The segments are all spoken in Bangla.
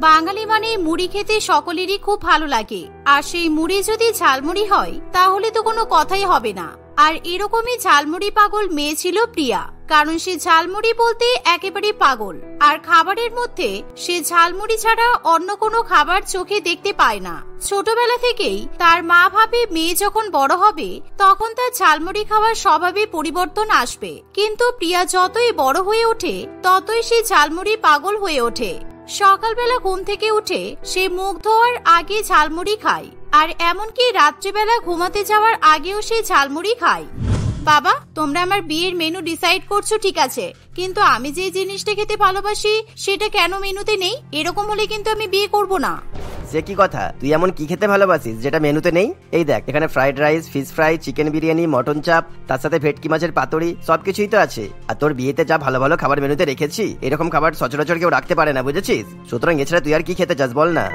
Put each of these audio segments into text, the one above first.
বাঙালি মানে মুড়ি খেতে সকলেরই খুব ভালো লাগে, আর সেই মুড়ি যদি ঝালমুড়ি হয় তাহলে তো কোনো কথাই হবে না। আর এরকমই ঝালমুড়ি পাগল মেয়ে ছিল প্রিয়া, কারণ সে ঝালমুড়ি বলতে একেবারে পাগল। আর খাবারের মধ্যে সে ঝালমুড়ি ছাড়া অন্য কোনো খাবার চোখে দেখতে পায় না। ছোটবেলা থেকেই তার মা ভাবে মেয়ে যখন বড় হবে তখন তার ঝালমুড়ি খাওয়ার স্বভাবে পরিবর্তন আসবে, কিন্তু প্রিয়া যতই বড় হয়ে ওঠে ততই সে ঝালমুড়ি পাগল হয়ে ওঠে। সকালবেলা ঘুম থেকে উঠে সে মুখ ধোয়ার আগে ঝালমুড়ি খায়, আর এমনকি রাত্রিবেলা ঘুমাতে যাওয়ার আগেও সে ঝালমুড়ি খায়। বাবা, তোমরা আমার বিয়ের মেনু ডিসাইড করছো ঠিক আছে, কিন্তু আমি যে জিনিসটা খেতে ভালোবাসি সেটা কেন মেনুতে নেই? এরকম হলে কিন্তু আমি বিয়ে করব না। সে কি কথা? তুই এমন কি খেতে ভালোবাসিস যেটা মেনুতে নেই? এই দেখ, এখানে fried rice, fish fry, chicken biryani, mutton চাপ, তার সাথে ভেটকি মাছের পাতুরি, সবকিছুই তো আছে। আর তোর বিয়েতে যা ভালো ভালো খাবার মেনুতে রেখেছি, এরকম খাবার সচরাচর কেউ রাখতে পারে না, বুঝেছিস? সুতরাং এছাড়া তুই আর কি খেতে চাস বল না।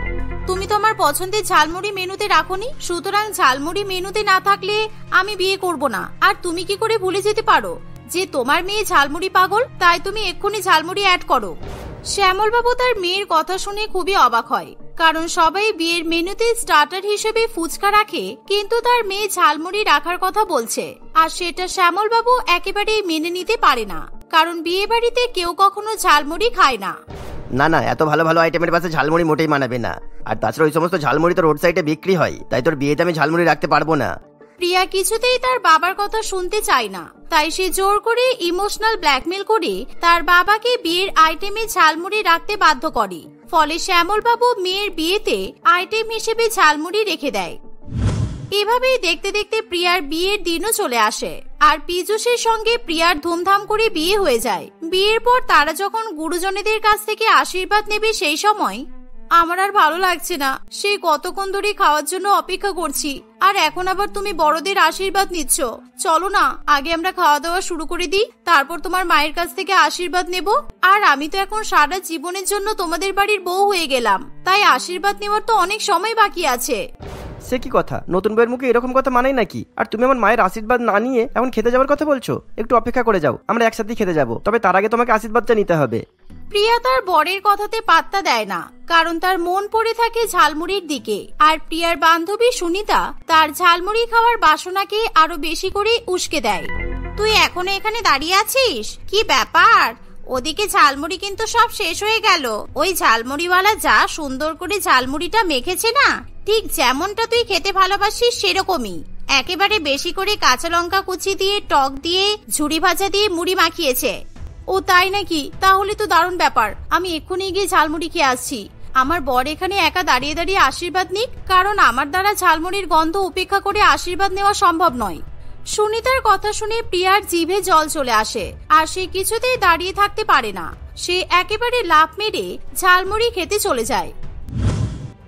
তুমি তো আমার পছন্দের ঝালমুড়ি মেনুতে রাখোনি, সুতরাং ঝালমুড়ি মেনুতে না থাকলে আমি বিয়ে করব না। আর তুমি কি করে ভুলে যেতে পারো যে তোমার মেয়ে ঝালমুড়ি পাগল? তাই তুমি এক্ষুনি ঝালমুড়ি অ্যাড করো। শ্যামল বাবু তার মেয়ের কথা শুনে খুবই অবাক হয়, কারণ সবাই বিয়ের মেনুতে স্টার্টার হিসেবে ফুচকা রাখে, কিন্তু তার মেয়ে ঝালমুড়ি রাখার কথা বলছে। আর সেটা শ্যামল বাবু একেবারেই মেনে নিতে পারে না, কারণ বিয়ে বাড়িতে কেউ কখনো ঝালমুড়ি খায় না। না না, এত ভালো ভালো আইটেমের পাশে ঝালমুড়ি মোটেই মানাবে না। আর তাছাড়া ওই সমস্ত ঝালমুড়ি তো রোড সাইডে বিক্রি হয়, তাই তোর বিয়েতে আমি ঝালমুড়ি রাখতে পারবো না। প্রিয়া কিছুতেই তার বাবার কথা শুনতে চায় না, তাই সে জোর করে ইমোশনাল ব্ল্যাকমেল করে তার বাবাকে বিয়ের আইটেমে ঝালমুড়ি রাখতে বাধ্য করে। ফলে শ্যামল বাবু মেয়ের বিয়েতে আইটেম হিসেবে ঝালমুড়ি রেখে দেয়। এভাবেই দেখতে দেখতে প্রিয়ার বিয়ের দিনও চলে আসে, আর পীযূষের সঙ্গে প্রিয়ার ধুমধাম করে বিয়ে হয়ে যায়। বিয়ের পর তারা যখন গুরুজনেদের কাছ থেকে আশীর্বাদ নেবে সেই সময়, আমার আর ভালো লাগছে না, সেই কতক্ষণ ধরে খাওয়ার জন্য অপেক্ষা করছি, আর এখন আবার তুমি বড়দের আশীর্বাদ নিচ্ছ। চলো না, আগে আমরা খাওয়া দাওয়া শুরু করে দিই, তারপর তোমার মায়ের কাছ থেকে আশীর্বাদ নেব। আর আমি তো এখন সারা জীবনের জন্য তোমাদের বাড়ির বউ হয়ে গেলাম, তাই আশীর্বাদ নেওয়ার তো অনেক সময় বাকি আছে। সে কি কথা? নতুন বউয়ের মুখে এরকম কথা মানাই নাকি? আর তুমি আমার মায়ের আশীর্বাদ না নিয়ে এখন খেতে যাওয়ার কথা বলছো? একটু অপেক্ষা করে যাও, আমরা একসাথেই খেতে যাবো, তবে তার আগে তোমাকে আশীর্বাদটা নিতে হবে। প্রিয়া তার বরের কথাতে পাত্তা দেয় না, কারণ তার মন পড়ে থাকে ঝালমুড়ির দিকে। আর প্রিয়ার বান্ধবী সুনিতা তার ঝালমুড়ি খাওয়ার বাসনাকে আরো বেশি করে উস্কে দেয়। তুই এখনো এখানে দাঁড়িয়ে আছিস? কি ব্যাপার? ওদিকে ঝালমুড়ি কিন্তু সব শেষ হয়ে গেল। ওই ঝালমুড়িওয়ালা যা সুন্দর করে ঝালমুড়িটা মেখেছে না, ঠিক যেমনটা তুই খেতে ভালোবাসিস সেরকমই। একেবারে বেশি করে কাঁচা লঙ্কা কুচি দিয়ে, টক দিয়ে, ঝুড়ি ভাজা দিয়ে মুড়ি মাখিয়েছে। ও তাই নাকি? তাহলে তো দারুণ ব্যাপার, আমি এক্ষুনি গিয়ে ঝালমুড়ি খেয়ে আসছি। আমার বর এখানে একা দাঁড়িয়ে দাঁড়িয়ে আশীর্বাদ নিক, কারণ আমার দ্বারা ঝালমুড়ির গন্ধ উপেক্ষা করে আশীর্বাদ নেওয়া সম্ভব নয়। সুনিতার কথা শুনে প্রিয়ার জিভে জল চলে আসে, আর সে কিছুতেই দাঁড়িয়ে থাকতে পারে না। সে একেবারে লাফ মেরে ঝালমুড়ি খেতে চলে যায়।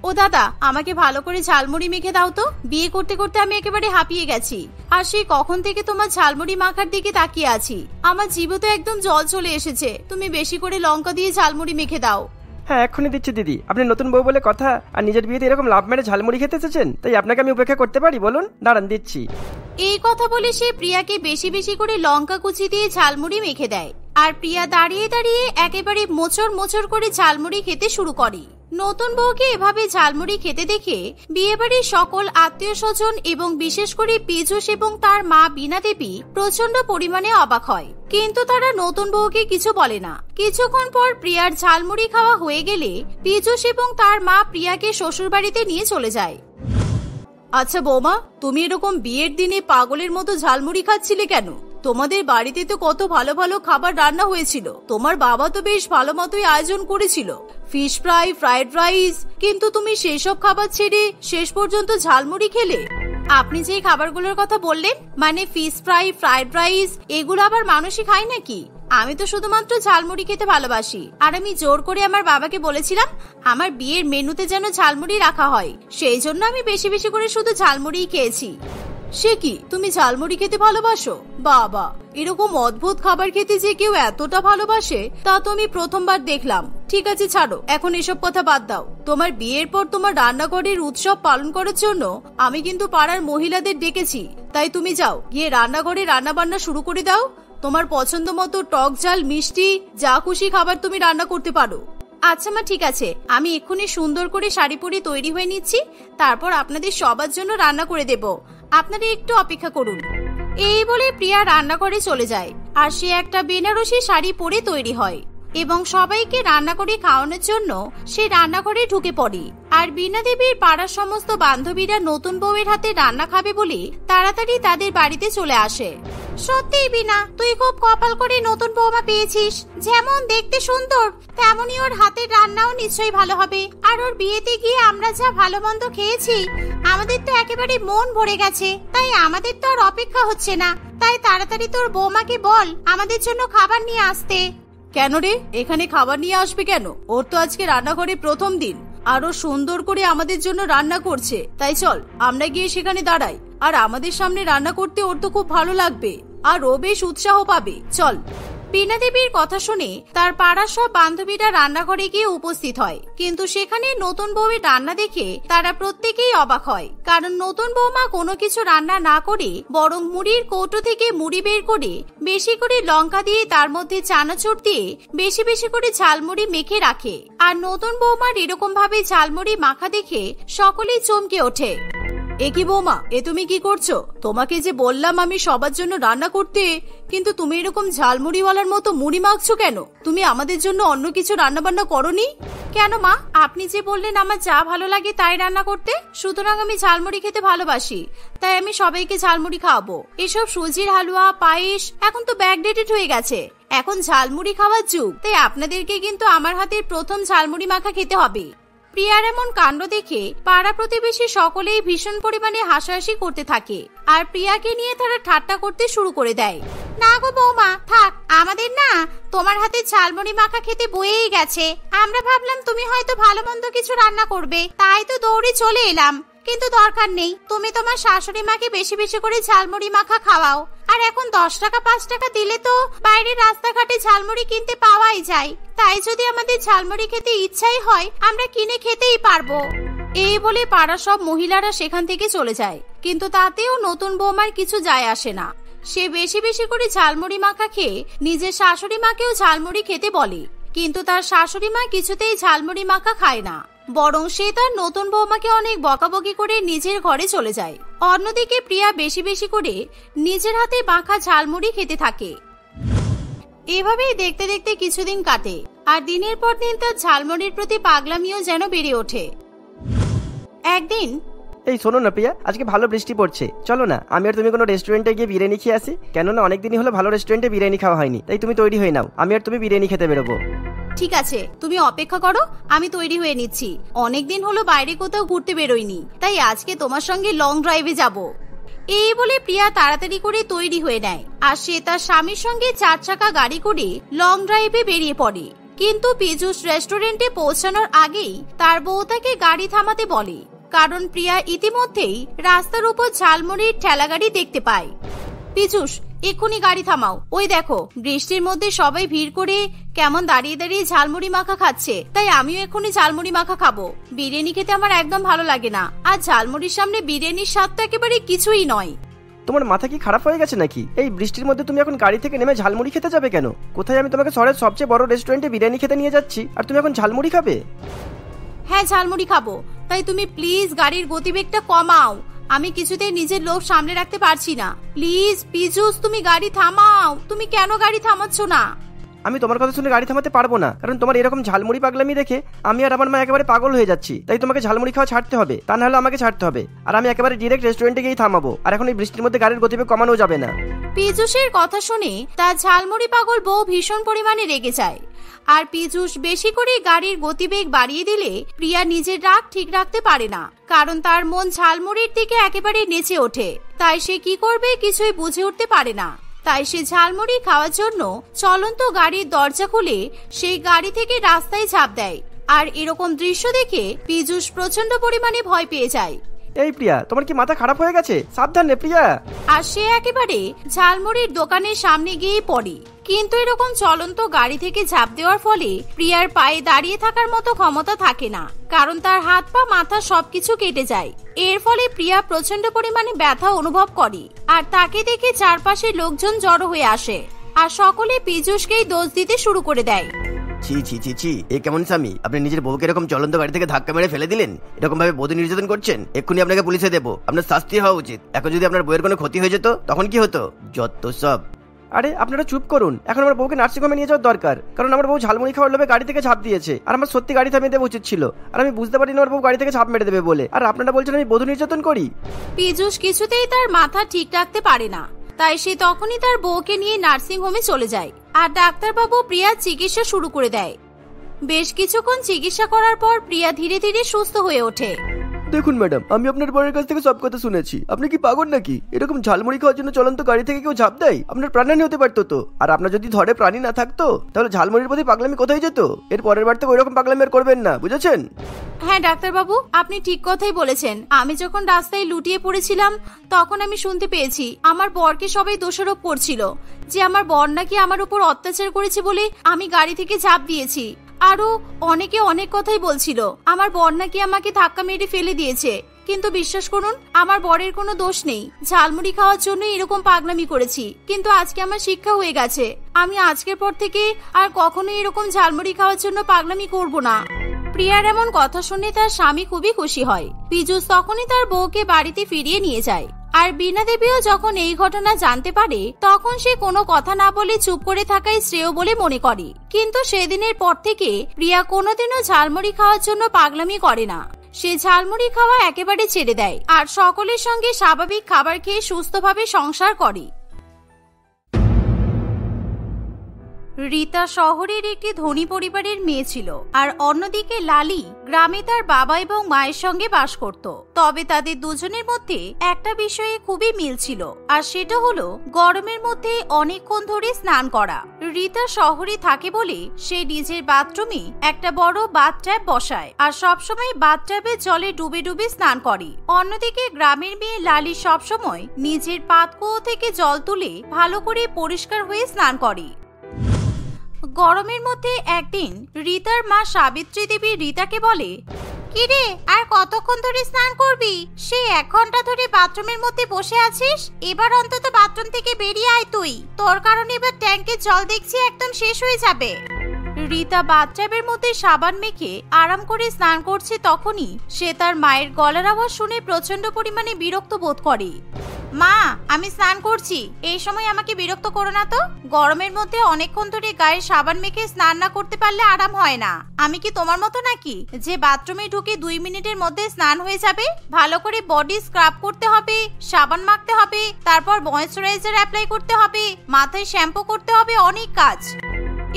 ও দাদা, আমাকে ভালো করে ঝালমুড়ি মেখে দাও তো, বিয়ে করতে করতে আমি একেবারে হাঁপিয়ে গেছি, আর সেই কখন থেকে তোমার ঝালমুড়ি মাখার দিকে তাকিয়ে আছি। আমার জিভে তো একদম জল চলে এসেছে, তুমি বেশি করে লঙ্কা দিয়ে ঝালমুড়ি মেখে দাও। হ্যাঁ, এক্ষুনি দিচ্ছি দিদি। আপনি নতুন বউ বলে কথা, আর নিজের বিয়েতে এরকম লাভ মেরে ঝালমুড়ি খেতে এসেছেন, তাই আপনাকে আমি উপেক্ষা করতে পারি? বলুন, দাঁড়ান দিচ্ছি। এই কথা বলে সে প্রিয়াকে বেশি বেশি করে লঙ্কা কুচি দিয়ে ঝালমুড়ি মেখে দেয়, আর প্রিয়া দাঁড়িয়ে দাঁড়িয়ে একেবারে মোচড় মোচড় করে ঝালমুড়ি খেতে শুরু করে। নতুন বউকে এভাবে ঝালমুড়ি খেতে দেখে বিয়েবাড়ির সকল আত্মীয় স্বজন এবং বিশেষ করে পীযূষ এবং তার মা বীণা দেবী প্রচন্ড পরিমাণে অবাক হয়, কিন্তু তারা নতুন বউকে কিছু বলে না। কিছুক্ষণ পর প্রিয়ার ঝালমুড়ি খাওয়া হয়ে গেলে পীযূষ এবং তার মা প্রিয়াকে শ্বশুর বাড়িতে নিয়ে চলে যায়। আচ্ছা বৌমা, তুমি এরকম বিয়ের দিনে পাগলের মতো ঝালমুড়ি খাচ্ছিলে কেন? তোমাদের বাড়িতে তো কত ভালো ভালো খাবার রান্না হয়েছিল, তোমার বাবা তো বেশ ভালো মতোই আয়োজন করেছিল, ফিশ ফ্রাই, ফ্রাইড রাইস, কিন্তু তুমি সেসব খাবার ছেড়ে শেষ পর্যন্ত ঝালমুড়ি খেলে। আপনি যে খাবারগুলোর কথা বললেন, মানে ফিশ ফ্রাই, ফ্রাইড রাইস, এগুলো আবার মানুষই খায় নাকি? আমি তো শুধুমাত্র ঝালমুড়ি খেতে ভালোবাসি, আর আমি জোর করে আমার বাবাকে বলেছিলাম আমার বিয়ের মেনুতে যেন ঝালমুড়ি রাখা হয়, সেই জন্য আমি বেশি বেশি করে শুধু ঝালমুড়িই খেয়েছি। সে কি, তুমি ঝালমুড়ি খেতে ভালোবাসো? বাবা, এরকম অদ্ভুত খাবার খেতে যে কেউ এতটা ভালোবাসে তা তো আমি প্রথমবার দেখলাম। ঠিক আছে ছাড়ো, এখন এসব কথা বাদ দাও। তোমার বিয়ের পর তোমার রান্নাঘরের উৎসব পালন করার জন্য আমি কিন্তু পাড়ার মহিলাদের ডেকেছি, তাই তুমি যাও, গিয়ে রান্নাঘরে রান্না বান্না শুরু করে দাও। তোমার পছন্দ মতো টক ঝাল মিষ্টি যা খুশি খাবার তুমি রান্না করতে পারো। আচ্ছা মা, ঠিক আছে, আমি এক্ষুনি সুন্দর করে শাড়ি পরে তৈরি হয়ে নিচ্ছি, তারপর আপনাদের সবার জন্য রান্না করে দেব, আপনারা একটু অপেক্ষা করুন। এই বলে প্রিয়া রান্নাঘরে চলে যায় আর সে একটা বেনারসি শাড়ি পরে তৈরি হয় এবং সবাইকে রান্না করে খাওয়ানোর জন্য সে রান্নাঘরে ঢুকে পড়ে। আর বীণা দেবীর পাড়ার সমস্ত বান্ধবীরা নতুন বউয়ের হাতে রান্না খাবে বলে তাড়াতাড়ি তাদের বাড়িতে চলে আসে। সত্যিই বীণা, তুই খুব কপাল করে নতুন বৌমা পেয়েছিস। যেমন দেখতে সুন্দর, তেমনই ওর হাতের রান্নাও নিশ্চয়ই ভালো হবে। আর ওর বিয়েতে গিয়ে আমরা যা ভালো মন্দ খেয়েছি, আমাদের তো একেবারে মন ভরে গেছে। তাই আমাদের তো আর অপেক্ষা হচ্ছে না। তাই তাড়াতাড়ি তোর বৌমাকে বল আমাদের জন্য খাবার নিয়ে আসতে। কেন রে, এখানে খাবার নিয়ে আসবে কেন? ওর তো আজকে রান্নাঘরে প্রথম দিন, আরো সুন্দর করে আমাদের জন্য রান্না করছে। তাই চল আমরা গিয়ে সেখানে দাঁড়াই, আর আমাদের সামনে রান্না করতে ওর তো খুব ভালো লাগবে আর ও বেশ উৎসাহ পাবে। চল। বীণা দেবীর কথা শুনে তার পাড়ার সব বান্ধবীরা রান্নাঘরে গিয়ে উপস্থিত হয়, কিন্তু সেখানে নতুন বউয়ের রান্না দেখে তারা প্রত্যেকেই অবাক হয়। কারণ নতুন বৌমা কোনো কিছু রান্না না করে বরং মুড়ির কৌটো থেকে মুড়ি বের করে বেশি করে লঙ্কা দিয়ে তার মধ্যে চানাচুর দিয়ে বেশি বেশি করে ঝালমুড়ি মেখে রাখে। আর নতুন বৌমার এরকম ভাবে ঝালমুড়ি মাখা দেখে সকলেই চমকে ওঠে। এ কি বৌমা, এ তুমি কি করছো? তোমাকে যে বললাম আমি সবার জন্য রান্না করতে, কিন্তু তুমি এরকম ঝালমুড়িওয়ালার মতো মুড়ি মাখছো কেন? তুমি আমাদের জন্য অন্য কিছু রান্না বান্না করোনি কেন? মা, আপনি যে বললেন আমার যা ভালো লাগে তাই রান্না করতে, সুতরাং আমি ঝালমুড়ি খেতে ভালোবাসি, তাই আমি সবাইকে ঝালমুড়ি খাওয়াবো। এসব সুজির হালুয়া, পায়েস এখন তো ব্যাকডেটেড হয়ে গেছে, এখন ঝালমুড়ি খাওয়ার যুগ। তাই আপনাদেরকে কিন্তু আমার হাতের প্রথম ঝালমুড়ি মাখা খেতে হবে। প্রিয়ার এমন কাণ্ড দেখে পাড়া প্রতিবেশী সকলেই ভীষণ পরিমাণে হাসাহাসি করতে থাকে আর প্রিয়াকে নিয়ে তারা ঠাট্টা করতে শুরু করে দেয়। না গো বৌমা, থাক, আমাদের না তোমার হাতে ঝালমুড়ি মাখা খেতে বয়েই গেছে। আমরা ভাবলাম তুমি হয়তো ভালো মন্দ কিছু রান্না করবে, তাই তো দৌড়ে চলে এলাম। কিন্তু দরকার নেই, তুমি তোমার শাশুড়ি মাকে বেশি বেশি করে ঝালমুড়ি মাখা খাওয়াও। আর এখন 10 টাকা 5 টাকা দিলে তো বাইরের রাস্তাঘাটে ঝালমুড়ি কিনতে পাওয়াই যায়। তাই যদি আমাদের ঝালমুড়ি খেতে ইচ্ছাই হয়, আমরা কিনে খেতেই পারবো। এই বলে পাড়া সব মহিলারা সেখান থেকে চলে যায়, কিন্তু তাতেও নতুন বৌমার কিছু যায় আসে না। সে বেশি বেশি করে ঝালমুড়ি মাখা খেয়ে নিজের শাশুড়ি মাকেও ঝালমুড়ি খেতে বলে, কিন্তু তার শাশুড়ি মা কিছুতেই ঝালমুড়ি মাখা খায় না, বরং সে তার নতুন বৌমাকে অনেক বকাবকি করে নিজের ঘরে চলে যায়। অন্যদিকে প্রিয়া বেশি বেশি করে নিজের হাতে মাখা ঝালমুড়ি খেতে থাকে। এভাবেই দেখতে দেখতে কিছুদিন কাটে, আর দিনের পর দিন তার ঝালমুড়ির প্রতি পাগলামিও যেন বেড়ে ওঠে। একদিন, এই শোনো না প্রিয়া, আজকে ভালো বৃষ্টি পড়ছে, চলো না আমি আর তুমি কোনো রেস্টুরেন্টে গিয়ে বিরিয়ানি খেয়ে আসি। কেননা অনেকদিনই হলো ভালো রেস্টুরেন্টে বিরিয়ানি খাওয়া হয়নি। তাই তুমি তৈরি হয়ে নাও, আমি আর তুমি বিরিয়ানি খেতে বেরোবো। ঠিক আছে, তুমি অপেক্ষা করো, আমি তৈরি হয়ে নিচ্ছি। অনেকদিন হলো বাইরে কোথাও ঘুরতে বেরোইনি, তাই আজকে তোমার সঙ্গে লং ড্রাইভে যাব। এই বলে প্রিয়া তাড়াতাড়ি করে তৈরি হয়ে নেয় আর সে তার স্বামীর সঙ্গে 4 চাকা গাড়ি করে লং ড্রাইভে বেরিয়ে পড়ে। কিন্তু পীযূষ রেস্টুরেন্টে পৌঁছানোর আগেই তার বউ তাকে গাড়ি থামাতে বলে, কারণ প্রিয়া ইতিমধ্যেই রাস্তার উপর ঝালমুড়ির ঠেলাগাড়ি দেখতে পায়। পীযূষ, এক্ষুনি গাড়ি থামাও, ওই দেখো বৃষ্টির মধ্যে সবাই ভিড় করে কেমন দাঁড়িয়ে দাঁড়িয়ে ঝালমুড়ি মাখা খাচ্ছে, তাই আমিও এক্ষুনি ঝালমুড়ি মাখা খাবো। বিরিয়ানি খেতে আমার একদম ভালো লাগে না, আর ঝালমুড়ির সামনে বিরিয়ানির স্বাদ তো একেবারে কিছুই নয়। তোমার মাথা কি খারাপ হয়ে গেছে নাকি? এই বৃষ্টির মধ্যে তুমি এখন গাড়ি থেকে নেমে ঝালমুড়ি খেতে যাবে কেন? কোথায় আমি তোমাকে শহরের সবচেয়ে বড় রেস্টুরেন্টে বিরিয়ানি খেতে নিয়ে যাচ্ছি, আর তুমি এখন ঝালমুড়ি খাবে? হ্যাঁ, ঝালমুড়ি খাবো, তাই তুমি প্লিজ গাড়ির গতিবেগটা কমাও। আমি কিছুতেই নিজের লোভ সামলে রাখতে পারছি না। প্লিজ পীযূষ, তুমি গাড়ি থামাও। তুমি কেন গাড়ি থামাচ্ছ না? আমি তোমার কথা শুনে গাড়ি থামাতে পারবো না, কারণ তোমার এরকম ঝালমুড়ি পাগলামি দেখে আমি আর আমার মা একেবারে পাগল হয়ে যাচ্ছি। তাই তোমাকে ঝালমুড়ি খাওয়া ছাড়তে হবে, তা না হলে আমাকে ছাড়তে হবে। আর আমি একেবারে ডিরেক্ট রেস্টুরেন্টে গিয়েই থামাবো, আর এখন এই বৃষ্টির মধ্যে গাড়ির গতিবেগ কমানো যাবে না। পীযূষের কথা শুনে তার ঝালমুড়ি পাগল বউ ভীষণ পরিমাণে রেগে যায়, আর পীযূষ বেশি করে গাড়ির গতিবেগ বাড়িয়ে দিলে প্রিয়া নিজের রাগ ঠিক রাখতে পারে না, কারণ তার মন ঝালমুড়ির দিকে একেবারে নেচে ওঠে। তাই সে কি করবে কিছুই বুঝে উঠতে পারে না। তাই সে ঝালমুড়ি খাওয়ার জন্য চলন্ত গাড়ির দরজা খুলে সেই গাড়ি থেকে রাস্তায় ঝাঁপ দেয়। আর এরকম দৃশ্য দেখে পীযূষ প্রচন্ড পরিমাণে ভয় পেয়ে যায়। এই প্রিয়া, তোমার কি মাথা খারাপ হয়ে গেছে? সাবধানে প্রিয়া। আর সে একেবারে ঝালমুড়ির দোকানের সামনে গিয়ে পড়ে। কিন্তু এরকম চলন্ত গাড়ি থেকে ঝাঁপ দেওয়ার ফলে প্রিয়ার পায়ে দাঁড়িয়ে থাকার মতো ক্ষমতা থাকে না, কারণ তার হাত পা মাথা সবকিছু কেটে যায়। এর ফলে প্রিয়া প্রচন্ড পরিমাণে ব্যথা অনুভব করে, আর তাকে দেখে চারপাশের লোকজন জড়ো হয়ে আসে, আর সকলে পীযূষকেই দোষ দিতে শুরু করে দেয়। ছি ছি ছি ছি, এ কেমন স্বামী? আপনি নিজের বউকে এরকম চলন্ত গাড়ি থেকে ধাক্কা মেরে ফেলে দিলেন, এরকম ভাবে বধূ নির্যাতন করছেন। এক্ষুনি আপনাকে পুলিশে দেবো, আপনার শাস্তি হওয়া উচিত। এখন যদি আপনার বউয়ের কোনো ক্ষতি হয়ে যেত তখন কি হতো? যত সব। আরে আপনারা চুপ করুন, এখন আমার বউকে নার্সিং হোমে নিয়ে যাওয়ার দরকার, কারণ আমার বউ ঝালমুড়ি খাওয়ার লোভে গাড়ি থেকে ঝাঁপ দিয়েছে। আর আমার সত্যি গাড়ি থামিয়ে দেওয়া উচিত ছিল, আর আমি বুঝতে পারিনি আমার বউ গাড়ি থেকে ঝাঁপ মেরে দেবে বলে। আর আপনারা বলছেন আমি বধূ নির্যাতন করি? পীযূষ কিছুতেই তার মাথা ঠিক রাখতে পারে না, তাই সে তখনই তার বউকে নিয়ে নার্সিং হোমে চলে যায়। আর ডাক্তারবাবু প্রিয়ার চিকিৎসা শুরু করে দেয়। বেশ কিছুক্ষণ চিকিৎসা করার পর প্রিয়া ধীরে ধীরে সুস্থ হয়ে ওঠে। দেখুন ম্যাডাম, আমি আপনার বরের কাছ থেকে সব কথা শুনেছি। আপনি কি পাগল নাকি? এরকম ঝালমুড়ি খাওয়ার জন্য চলন্ত গাড়ি থেকে কেউ ঝাঁপ দেয়? আপনার প্রাণহানি হতে পারতো তো। আর আপনার যদি ধরে প্রাণী না থাকতো তাহলে ঝালমুড়ির প্রতি পাগলামি কোথায় যেত? এর পরের বার থেকে ওইরকম পাগলামি আর করবেন না, বুঝেছেন? হ্যাঁ ডাক্তারবাবু, আপনি ঠিক কথাই বলেছেন। আমি যখন রাস্তায় লুটিয়ে পড়েছিলাম তখন আমি শুনতে পেয়েছি আমার বরকে সবাই দোষারোপ করছিল যে আমার বর নাকি আমার উপর অত্যাচার করেছে বলে আমি গাড়ি থেকে ঝাঁপ দিয়েছি। আরো অনেকে অনেক কথাই বলছিল আমার বর নাকি আমাকে ধাক্কা মেরে ফেলে দিয়েছে। কিন্তু বিশ্বাস করুন, আমার বরের কোনো দোষ নেই। ঝালমুড়ি খাওয়ার জন্য এরকম পাগলামি করেছি, কিন্তু আজকে আমার শিক্ষা হয়ে গেছে। আমি আজকের পর থেকে আর কখনোই এরকম ঝালমুড়ি খাওয়ার জন্য পাগলামি করব না। প্রিয়ার এমন কথা শুনে তার স্বামী খুবই খুশি হয়। পীযূষ তখনই তার বউকে বাড়িতে ফিরিয়ে নিয়ে যায়। আর বীণা দেবীও যখন এই ঘটনা জানতে পারে তখন সে কোনো কথা না বলে চুপ করে থাকাই শ্রেয় বলে মনে করে। কিন্তু সেদিনের পর থেকে প্রিয়া কোনোদিনও ঝালমুড়ি খাওয়ার জন্য পাগলামি করে না। সে ঝালমুড়ি খাওয়া একেবারে ছেড়ে দেয় আর সকলের সঙ্গে স্বাভাবিক খাবার খেয়ে সুস্থভাবে সংসার করে। রীতা শহরের একটি ধনী পরিবারের মেয়ে ছিল, আর অন্যদিকে লালি গ্রামে তার বাবা এবং মায়ের সঙ্গে বাস করত। তবে তাদের দুজনের মধ্যে একটা বিষয়ে খুবই মিল ছিল, আর সেটা হলো গরমের মধ্যে অনেকক্ষণ ধরে স্নান করা। রীতা শহরে থাকে বলে সে নিজের বাথরুমে একটা বড় বাথট্যাব বসায় আর সবসময় বাথট্যাবের জলে ডুবে ডুবে স্নান করে। অন্যদিকে গ্রামের মেয়ে লালি সবসময় নিজের পাতকুয়ো থেকে জল তুলে ভালো করে পরিষ্কার হয়ে স্নান করে। গরমের মধ্যে একদিন রীতার মা সাবিত্রী দেবী রীতাকে বলে, কিরে আর কতক্ষণ ধরে স্নান করবি? সে 1 ঘন্টা ধরে বাথরুমের মধ্যে বসে আছিস, এবার অন্তত বাথরুম থেকে বেরিয়ে আয় তুই। তোর কারণে এবার ট্যাঙ্কের জল দেখছি একদম শেষ হয়ে যাবে। রীতা বাথট্যাবের মধ্যে সাবান মেখে আরাম করে স্নান করছে, তখনই সে তার মায়ের গলার আওয়াজ শুনে প্রচন্ড পরিমাণে বিরক্ত বোধ করে। মা, আমি স্নান করছি, এই সময় আমাকে বিরক্ত করো না তো। গরমের মধ্যে অনেকক্ষণ ধরে গায়ে সাবান মেখে স্নান না করতে পারলে আরাম হয় না। আমি কি তোমার মতো নাকি যে বাথরুমে ঢুকে 2 মিনিটের মধ্যে স্নান হয়ে যাবে? ভালো করে বডি স্ক্রাব করতে হবে, সাবান মাখতে হবে, তারপর ময়েশ্চারাইজার অ্যাপ্লাই করতে হবে, মাথায় শ্যাম্পু করতে হবে, অনেক কাজ।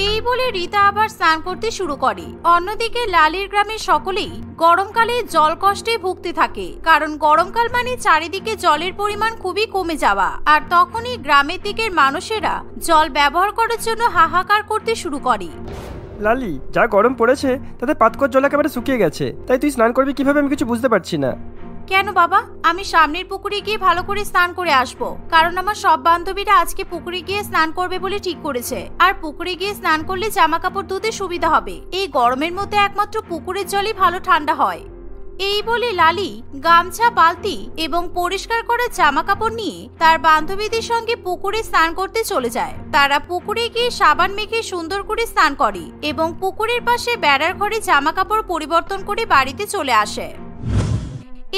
এই বলে রীতা আবার স্নান করতে শুরু করে। অন্যদিকে লালির গ্রামের সকলেই গরমকালে জল কষ্টে ভুগতে থাকে, কারণ গরমকাল মানে চারিদিকে জলের পরিমাণ খুবই কমে যাওয়া। আর তখনই গ্রামের দিকের মানুষেরা জল ব্যবহার করার জন্য হাহাকার করতে শুরু করে। লালি, যা গরম পড়েছে তাতে পাতকুয়োর জল একেবারে শুকিয়ে গেছে, তাই তুই স্নান করবি কিভাবে আমি কিছু বুঝতে পারছি না। কেন বাবা, আমি সামনের পুকুরে গিয়ে ভালো করে স্নান করে আসবো, কারণ আমার সব বান্ধবীরা আজকে পুকুরে গিয়ে স্নান করবে বলে ঠিক করেছে। আর পুকুরে গিয়ে স্নান করলে জামা কাপড় ধুতে সুবিধা হবে। এই গরমের মধ্যে একমাত্র পুকুরের জলই ভালো ঠান্ডা হয়। এই বলে লালি গামছা, বালতি এবং পরিষ্কার করা জামা কাপড় নিয়ে তার বান্ধবীদের সঙ্গে পুকুরে স্নান করতে চলে যায়। তারা পুকুরে গিয়ে সাবান মেখে সুন্দর করে স্নান করে এবং পুকুরের পাশে বেড়ার ঘরে জামা কাপড় পরিবর্তন করে বাড়িতে চলে আসে।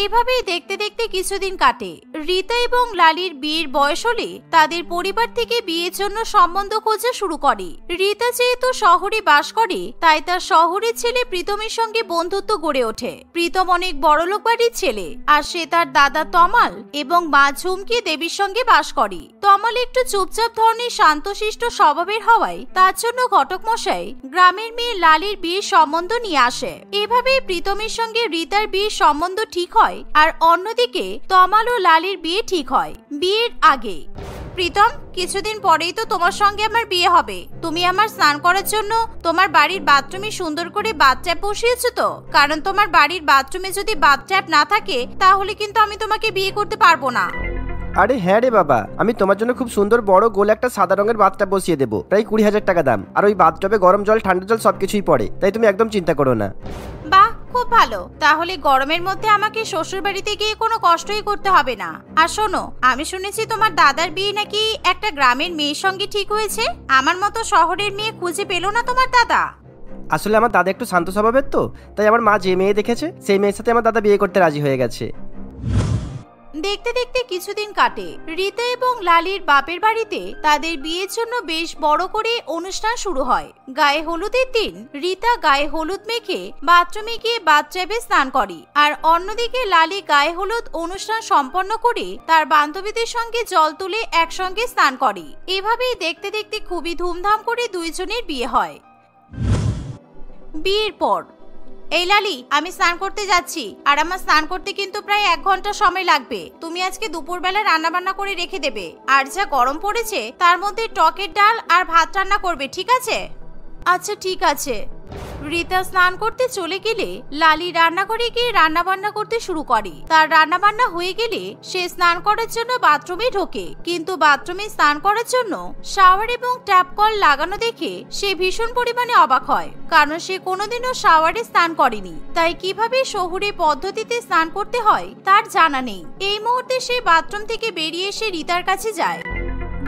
এভাবেই দেখতে দেখতে কিছুদিন কাটে। রীতা এবং লালির বিয়ের বয়স হলে তাদের পরিবার থেকে বিয়ের জন্য সম্বন্ধ খোঁজা শুরু করে। রীতা যেহেতু শহরে বাস করে তাই তার শহরের ছেলে প্রীতমের সঙ্গে বন্ধুত্ব গড়ে ওঠে। প্রীতম অনেক বড়লোক বাড়ির ছেলে, আর সে তার দাদা তমাল এবং মা ঝুমকি দেবীর সঙ্গে বাস করে। তমাল একটু চুপচাপ ধরনের শান্তশিষ্ট স্বভাবের হওয়ায় তার জন্য ঘটক মশাই গ্রামের মেয়ে লালির বিয়ের সম্বন্ধ নিয়ে আসে। এভাবেই প্রীতমের সঙ্গে রীতার বিয়ের সম্বন্ধ ঠিক হয়, আর অন্যদিকে তমাল ও লালির বিয়ে ঠিক হয় বিয়ের আগে। প্রীতম, কিছুদিন পরেই তো তোমার সঙ্গে আমার বিয়ে হবে। তুমি আমার স্নান করার জন্য তোমার বাড়ির বাথরুমে সুন্দর করে বাথট্যাপ বসিয়েছো তো? কারণ তোমার বাড়ির বাথরুমে যদি বাথট্যাপ না থাকে তাহলে কিন্তু আমি তোমাকে বিয়ে করতে পারবো না। আরে হ্যাঁ রে বাবা, আমি তোমার জন্য খুব সুন্দর বড় গোল একটা সাদা রঙের বাথটব বসিয়ে দেবো, প্রায় 20,000 টাকা দাম। আর ওই বাথটবে গরম জল, ঠান্ডা জল সবকিছুই পড়ে, তাই তুমি একদম চিন্তা করো না। বাহ, খুব ভালো। তাহলে গরমের মধ্যে আমাকে শ্বশুর বাড়িতে গিয়ে কোনো কষ্টই করতে হবে না। আর শোনো, আমি শুনেছি তোমার দাদার বিয়ে নাকি একটা গ্রামের মেয়ের সঙ্গে ঠিক হয়েছে। আমার মতো শহরের মেয়ে খুঁজে পেলো না তোমার দাদা? আসলে আমার দাদা একটু শান্ত স্বভাবের তো, তাই আমার মা যে মেয়ে দেখেছে সেই মেয়ের সাথে আমার দাদা বিয়ে করতে রাজি হয়ে গেছে। দেখতে দেখতে কিছুদিন কাটে। রীতা এবং লালির বাপের বাড়িতে তাদের বিয়ের জন্য বেশ বড় করে অনুষ্ঠান শুরু হয়। গায়ে হলুদের দিন রীতা গায়ে হলুদ মেখে বাথরুমে গিয়ে বাথটাবে স্নান করে, আর অন্যদিকে লালি গায়ে হলুদ অনুষ্ঠান সম্পন্ন করে তার বান্ধবীদের সঙ্গে জল তুলে একসঙ্গে স্নান করে। এভাবেই দেখতে দেখতে খুবই ধুমধাম করে দুইজনের বিয়ে হয়। বিয়ের পর, এই লালি, আমি স্নান করতে যাচ্ছি, আর আমার স্নান করতে কিন্তু প্রায় 1 ঘন্টা সময় লাগবে। তুমি আজকে দুপুরবেলা রান্না বান্না করে রেখে দেবে, আর যা গরম পড়েছে তার মধ্যে টকের ডাল আর ভাত রান্না করবে, ঠিক আছে? আচ্ছা ঠিক আছে। রীতা স্নান করতে চলে গেলে লালি রান্নাঘরে গিয়ে রান্না বান্না করতে শুরু করে। তার রান্না বান্না হয়ে গেলে সে স্নান করার জন্য বাথরুমে ঢোকে, কিন্তু বাথরুমে স্নান করার জন্য শাওয়ার এবং ট্যাপ কল লাগানো দেখে সে ভীষণ পরিমাণে অবাক হয়, কারণ সে কোনোদিনও শাওয়ারে স্নান করেনি। তাই কিভাবে শহুরে পদ্ধতিতে স্নান করতে হয় তার জানা নেই। এই মুহূর্তে সে বাথরুম থেকে বেরিয়ে এসে রীতার কাছে যায়।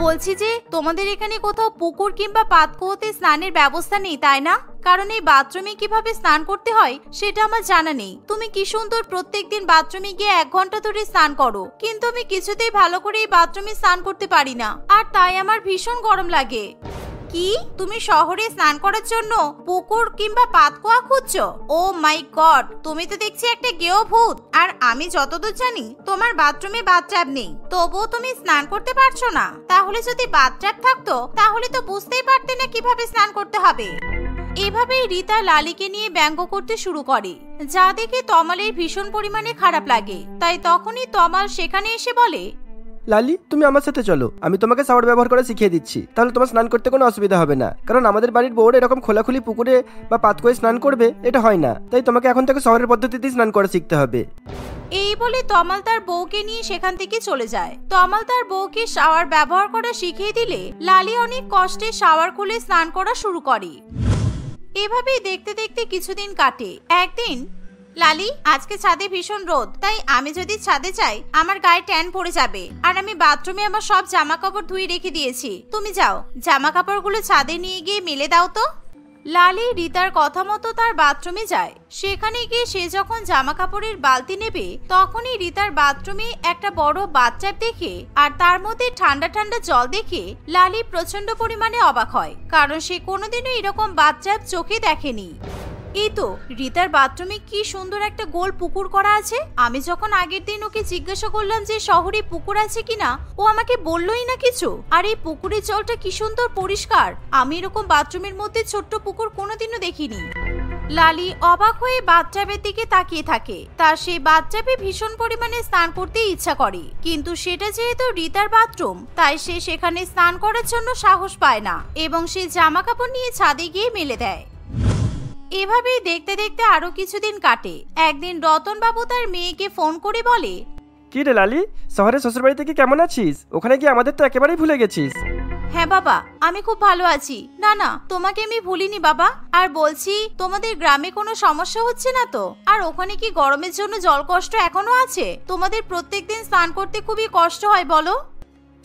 বলছি যে তোমাদের এখানে কোথাও পুকুর কিংবা পাতকুয়োতে স্নানের ব্যবস্থা নেই, তাই না? কারণ এই বাথরুমে কিভাবে স্নান করতে হয় সেটা আমার জানা নেই। তুমি কি সুন্দর প্রত্যেকদিন বাথরুমে গিয়ে 1 ঘন্টা ধরে স্নান করো, কিন্তু আমি কিছুতেই ভালো করে এই বাথরুমে স্নান করতে পারি না, আর তাই আমার ভীষণ গরম লাগে। কি, তুমি শহরে স্নান করার জন্য পুকুর কিংবা পাতকুয়া খুঁজছো? ও মাই গড, তুমি তো দেখছি একটা গেও ভূত। আর আমি যতদূর জানি তোমার বাথরুমে বাথট্যাব নেই, তবুও তুমি স্নান করতে পারছো না। তাহলে যদি বাথট্যাব থাকতো তাহলে তো বুঝতেই পারতে না কিভাবে স্নান করতে হবে। এভাবেই রীতা লালিকে নিয়ে ব্যঙ্গ করতে শুরু করে, যা দেখে তমালের ভীষণ পরিমাণে খারাপ লাগে। তাই তখনই তমাল সেখানে এসে বলে, লালি, তুমি আমার সাথে চলো, আমি তোমাকে শাওয়ার ব্যবহার করে শিখিয়ে দিচ্ছি, তাহলে তোমার স্নান করতে কোনো অসুবিধা হবে না। কারণ আমাদের বাড়ির বউরা এরকম খোলাখুলি পুকুরে বা পাতকুয়োয় স্নান করবে এটা হয় না, তাই তোমাকে এখন থেকে শহরের পদ্ধতিতেই স্নান করে শিখতে হবে। এই বলে তমাল তার বউকে নিয়ে সেখান থেকে চলে যায়। তমাল তার বউকে শাওয়ার ব্যবহার করা শিখিয়ে দিলে লালি অনেক কষ্টে শাওয়ার খুলে স্নান করা শুরু করে। এভাবেই দেখতে দেখতে কিছুদিন কাটে। একদিন, লালি, আজকে ছাদে ভীষণ রোদ, তাই আমি যদি ছাদে যাই আমার গায়ে ট্যান পড়ে যাবে, আর আমি বাথরুমে আমার সব জামা কাপড় ধুয়ে রেখে দিয়েছি। তুমি যাও, জামা কাপড়গুলো ছাদে নিয়ে গিয়ে মেলে দাও তো। লালি রীতার কথা মতো তার বাথরুমে যায়। সেখানে গিয়ে সে যখন জামা কাপড়ের বালতি নেবে, তখনই রীতার বাথরুমে একটা বড় বাথট্যাব দেখে আর তার মধ্যে ঠান্ডা ঠান্ডা জল দেখে লালি প্রচন্ড পরিমাণে অবাক হয়, কারণ সে কোনোদিনও এরকম বাথট্যাব চোখে দেখেনি। এই তো, রীতার বাথরুমে কি সুন্দর একটা গোল পুকুর করা আছে। আমি যখন আগের দিন ওকে জিজ্ঞাসা করলাম যে শহরে পুকুর আছে কিনা, ও আমাকে বললোই না কিছু। আর এই পুকুরের জলটা কি সুন্দর পরিষ্কার, আমি এরকম বাথরুমের মধ্যে ছোট্ট পুকুর কোনোদিনও দেখিনি। লালি অবাক হয়ে বাথট্যাবের দিকে তাকিয়ে থাকে। তার সেই বাথট্যাবে ভীষণ পরিমাণে স্নান করতে ইচ্ছা করে, কিন্তু সেটা যেহেতু রীতার বাথরুম, তাই সে সেখানে স্নান করার জন্য সাহস পায় না এবং সে জামা কাপড় নিয়ে ছাদে গিয়ে মেলে দেয়। এভাবেই দেখতে দেখতে আরো কিছুদিন কাটে। একদিন রতন বাবু তার মেয়েকে ফোন করে বলে, কি রে লালি, শহরে শ্বশুর বাড়িতে কি কেমন আছিস? ওখানে কি আমাদের তো একেবারেই ভুলে গেছিস? হ্যাঁ বাবা, আমি খুব ভালো আছি। না না, তোমাকে আমি ভুলিনি বাবা। আর বলছি, তোমাদের গ্রামে কোনো সমস্যা হচ্ছে না তো? আর ওখানে কি গরমের জন্য জল কষ্ট এখনো আছে? তোমাদের প্রত্যেকদিন স্নান করতে খুবই কষ্ট হয় বলো?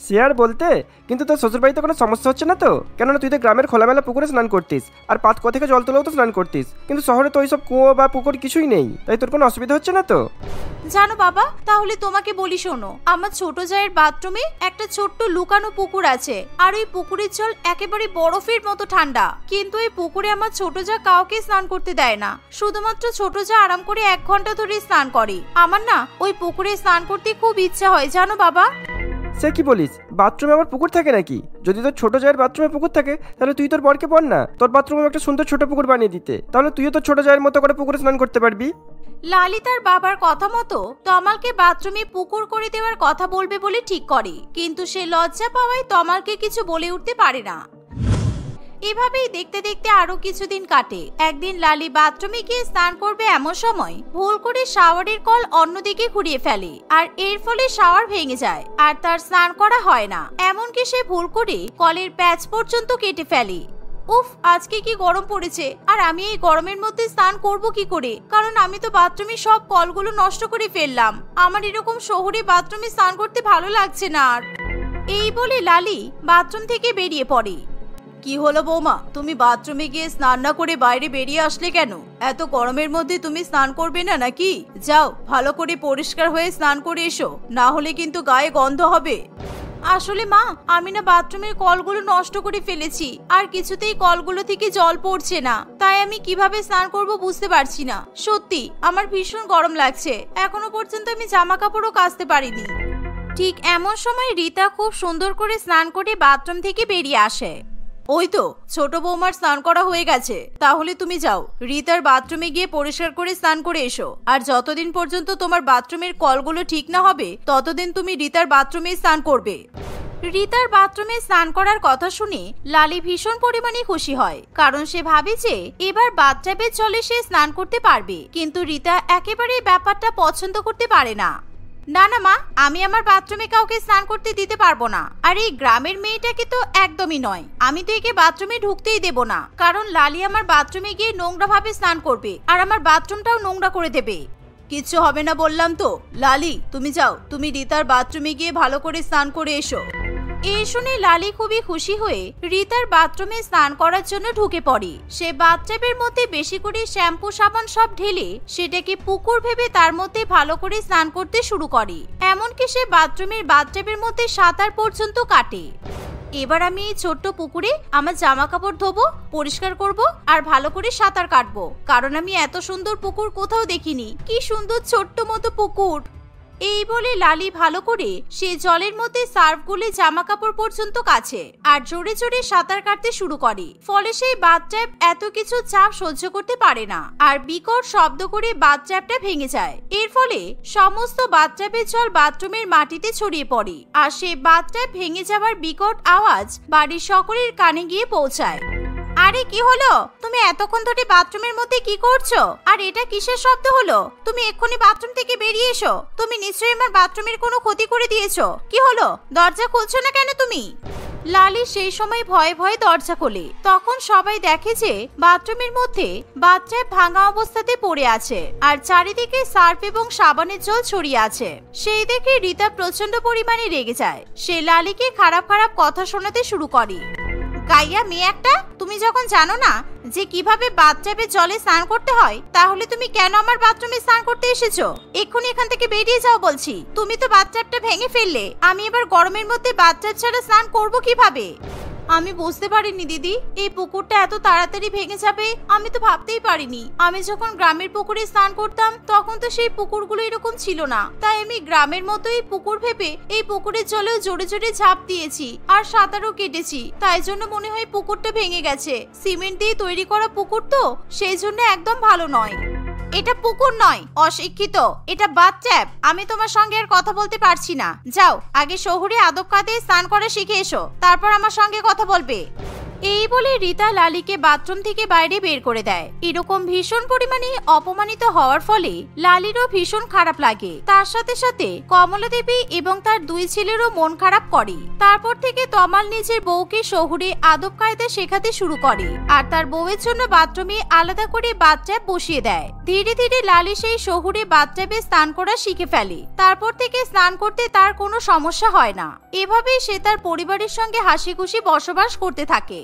সে আর বলতে, কিন্তু তোর শ্বশুর বাড়িতে কোনো সমস্যা হচ্ছে না তো? কেননা তুই তো গ্রামের খোলামেলা পুকুরে স্নান করতিস, আর পাতকুয়া থেকে জল তুলেও তো স্নান করতিস, কিন্তু শহরে তো ওইসব কুয়ো বা পুকুর কিছুই নেই, তাই তোর কোনো অসুবিধা হচ্ছে না তো? জানো বাবা, তাহলে তোমাকে বলি শোনো, আমার ছোট জায়ের বাথরুমে একটা ছোট্ট লুকানো পুকুর আছে, আর ওই পুকুরের জল একেবারে বরফের মতো ঠান্ডা। কিন্তু এই পুকুরে আমার ছোট জা কাউকে স্নান করতে দেয় না, শুধুমাত্র ছোট জা আরাম করে 1 ঘন্টা ধরে স্নান করে। আমার না ওই পুকুরে স্নান করতে খুব ইচ্ছা হয় জানো বাবা। সে কি বলিস, বাথরুমে আবার পুকুর থাকে নাকি? যদি তোর ছোট জায়ের বাথরুমে পুকুর থাকে, তাহলে তুই তোর বরকে বল না তোর বাথরুমে একটা সুন্দর ছোট পুকুর বানিয়ে দিতে, তাহলে তুইও তোর ছোট জায়ের মতো করে পুকুরে স্নান করতে পারবি। লালি তার বাবার কথা মতো তমালকে বাথরুমে পুকুর করে দেওয়ার কথা বলবে বলে ঠিক করে, কিন্তু সে লজ্জা পাওয়ায় তমালকে কিছু বলে উঠতে পারে না। এভাবেই দেখতে দেখতে আরো কিছুদিন কাটে। একদিন লালি বাথরুমে গিয়ে স্নান করবে, এমন সময় ভুল করে শাওয়ারের কল অন্যদিকে ঘুরিয়ে ফেলে, আর এর ফলে শাওয়ার ভেঙে যায় আর তার স্নান করা হয় না। এমনকি সে ভুল করে কলের প্যাচ পর্যন্ত কেটে ফেলে। উফ, আজকে কি গরম পড়েছে, আর আমি এই গরমের মধ্যে স্নান করব কি করে? কারণ আমি তো বাথরুমে সব কলগুলো নষ্ট করে ফেললাম। আমার এরকম শহরে বাথরুমে স্নান করতে ভালো লাগছে না আর। এই বলে লালি বাথরুম থেকে বেরিয়ে পড়ে। কি হলো বৌমা, তুমি বাথরুমে গিয়ে স্নান না করে বাইরে বেরিয়ে আসলে কেন? এত গরমের মধ্যে তুমি স্নান করবে না নাকি? যাও ভালো করে পরিষ্কার হয়ে স্নান করে এসো, না হলে কিন্তু গায়ে গন্ধ হবে। আসলে মা, আমি না বাথরুমের কলগুলো নষ্ট করে ফেলেছি, আর কিছুতেই কলগুলো থেকে জল পড়ছে না, তাই আমি কিভাবে স্নান করব বুঝতে পারছি না। সত্যি আমার ভীষণ গরম লাগছে, এখনো পর্যন্ত আমি জামা কাপড়ও কাচতে পারিনি। ঠিক এমন সময় রীতা খুব সুন্দর করে স্নান করে বাথরুম থেকে বেরিয়ে আসে। ওই তো ছোট বৌমার স্নান করা হয়ে গেছে, তাহলে তুমি যাও রীতার বাথরুমে গিয়ে পরিষ্কার করে স্নান করে এসো। আর যতদিন পর্যন্ত তোমার বাথরুমের কলগুলো ঠিক না হবে ততদিন তুমি রীতার বাথরুমে স্নান করবে। রীতার বাথরুমে স্নান করার কথা শুনে লালি ভীষণ পরিমাণে খুশি হয়, কারণ সে ভাবে যে এবার বাথটাবের জলে সে স্নান করতে পারবে। কিন্তু রীতা একেবারেই ব্যাপারটা পছন্দ করতে পারে না। না না মা, আমি আমার বাথরুমে কাউকে স্নান করতে দিতে পারবো না। আর এই গ্রামের মেয়েটাকে তো একদমই নয়, আমি তো একে বাথরুমে ঢুকতেই দেব না, কারণ লালি আমার বাথরুমে গিয়ে নোংরা ভাবে স্নান করবে আর আমার বাথরুমটাও নোংরা করে দেবে। কিচ্ছু হবে না বললাম তো। লালি তুমি যাও, তুমি রীতার বাথরুমে গিয়ে ভালো করে স্নান করে এসো। এই শুনে লালি খুবই খুশি হয়ে রীতার বাথরুমে স্নান করার জন্য ঢুকে পড়ে। সে বাথটাবের মধ্যে বেশি করে শ্যাম্পু সাবান সব ঢেলে সেটাকে পুকুর ভেবে তার মধ্যে ভালো করে স্নান করতে শুরু করে। এমনকি সে বাথরুমের বাথটাবের মধ্যে সাঁতার পর্যন্ত কাটে। এবার আমি এই ছোট্ট পুকুরে আমার জামা কাপড় ধোবো, পরিষ্কার করব আর ভালো করে সাঁতার কাটবো, কারণ আমি এত সুন্দর পুকুর কোথাও দেখিনি। কি সুন্দর ছোট্ট মতো পুকুর। এই বলে লালি ভালো করে সে জলের মধ্যে সার্ফ গুলে জামা কাপড় পর্যন্ত কাছে আর জোরে জোরে সাঁতার কাটতে শুরু করে। ফলে সেই বাথট্যাব এত কিছু চাপ সহ্য করতে পারে না আর বিকট শব্দ করে বাথট্যাবটা ভেঙে যায়। এর ফলে সমস্ত বাথট্যাবের জল বাথরুমের মাটিতে ছড়িয়ে পড়ে আর সেই বাথট্যাব ভেঙে যাওয়ার বিকট আওয়াজ বাড়ির সকলের কানে গিয়ে পৌঁছায়। আরে কি হলো, তুমি এতক্ষণ ধরে বাথরুমের মধ্যে কি করছো? আর এটা কিসের শব্দ হলো? তুমি এক্ষুনি বাথরুম থেকে বেরিয়ে এসো, তুমি নিশ্চয়ই আমার বাথরুমের কোনো ক্ষতি করে দিয়েছো। কি হলো, দরজা খুলছো না কেন তুমি? লালি সেই সময় ভয়ে ভয়ে দরজা খোলে। তখন সবাই দেখে যে বাথরুমের মধ্যে বাথট্যাব ভাঙা অবস্থাতে পড়ে আছে আর চারিদিকে সার্ফ এবং সাবানের জল ছড়িয়ে আছে। সেই দেখে রীতা প্রচন্ড পরিমাণে রেগে যায়। সে লালিকে খারাপ খারাপ কথা শোনাতে শুরু করে। গাইয়া মেয়ে একটা, তুমি যখন জানো না যে কিভাবে বাথট্যাবে জলে স্নান করতে হয়, তাহলে তুমি কেন আমার বাথরুমে স্নান করতে এসেছো? এক্ষুনি এখান থেকে বেরিয়ে যাও বলছি। তুমি তো বাথট্যাবটা ভেঙে ফেললে, আমি এবার গরমের মধ্যে বাথট্যাব ছাড়া স্নান করব কিভাবে? আমি বুঝতে পারিনি দিদি, এই পুকুরটা এত তাড়াতাড়ি ভেঙে যাবে আমি তো ভাবতেই পারিনি। আমি যখন গ্রামের পুকুরে স্নান করতাম তখন তো সেই পুকুরগুলো এরকম ছিল না, তাই আমি গ্রামের মতোই পুকুর ভেবে এই পুকুরের জলেও জোরে জোরে ঝাঁপ দিয়েছি আর সাঁতারও কেটেছি, তাই জন্য মনে হয় পুকুরটা ভেঙে গেছে। সিমেন্ট দিয়ে তৈরি করা পুকুর তো, সেই জন্য একদম ভালো নয়। এটা পুকুর নয়, অশিক্ষিত, এটা বাথট্যাব। আমি তোমার সঙ্গে আর কথা বলতে পারছি না। যাও আগে শহুরে আদব কায়দায় স্নান করা শিখে এসো, তারপর আমার সঙ্গে কথা বলবে। এই বলে রীতা লালিকে বাথরুম থেকে বাইরে বের করে দেয়। এরকম ভীষণ পরিমাণে অপমানিত হওয়ার ফলে লালিরও ভীষণ খারাপ লাগে। তার সাথে সাথে কমলা দেবী এবং তার দুই ছেলেরও মন খারাপ করে। তারপর থেকে তমাল নিজের বউকে শহুরে আদব কায়দা শেখাতে শুরু করে আর তার বউয়ের জন্য বাথরুমে আলাদা করে বাথট্যাব বসিয়ে দেয়। ধীরে ধীরে লালি সেই শহুরে বাথট্যাবে স্নান করা শিখে ফেলে। তারপর থেকে স্নান করতে তার কোনো সমস্যা হয় না। এভাবেই সে তার পরিবারের সঙ্গে হাসি খুশি বসবাস করতে থাকে।